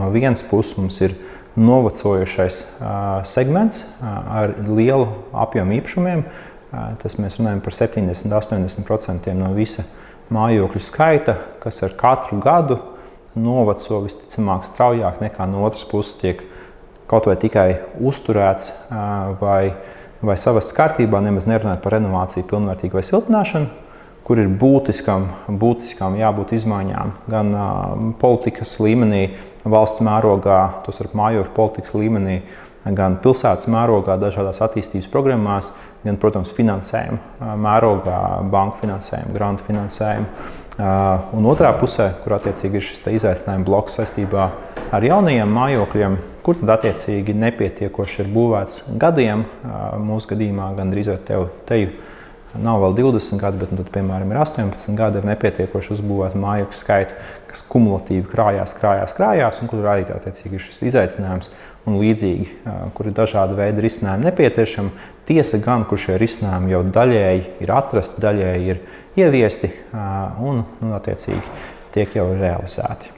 no vienas puses mums ir novecojušais segments ar lielu apjomu īpašumiem. Tas mēs runājam par 70–80% no visa mājokļu skaita, kas ar katru gadu noveco visticamāk straujāk nekā no otras puses tiek kaut vai tikai uzturēts vai savas kārtībā, nemaz nerunājot par renovāciju pilnvērtīgu vai siltināšanu, kur ir būtiskām jābūt izmaiņām gan politikas līmenī, valsts mērogā, tos ar mājokļu politikas līmenī, gan pilsētas mērogā, dažādās attīstības programmās, gan, protams, finansējuma mērogā, banku finansējuma, grantu finansējuma. Un otrā pusē, kur attiecīgi ir šis izaicinājuma bloks saistībā ar jaunajiem mājokļiem, kur tad attiecīgi nepietiekoši ir būvēts gadiem. Mūsu gadījumā gandrīz teju nav vēl 20 gadi, bet tad, piemēram, ir 18 gadi, ir nepietiekoši uzbūvēta mājokļu skaitu, kas kumulatīvi krājās, un kur rādīt attiecīgi ir šis izaicinājums un līdzīgi, kur ir dažādi veidi risinājumi nepieciešami. Tiesa gan, kur šie risinājumi jau daļēji ir atrasti, daļēji ir ieviesti un attiecīgi tiek jau realizēti.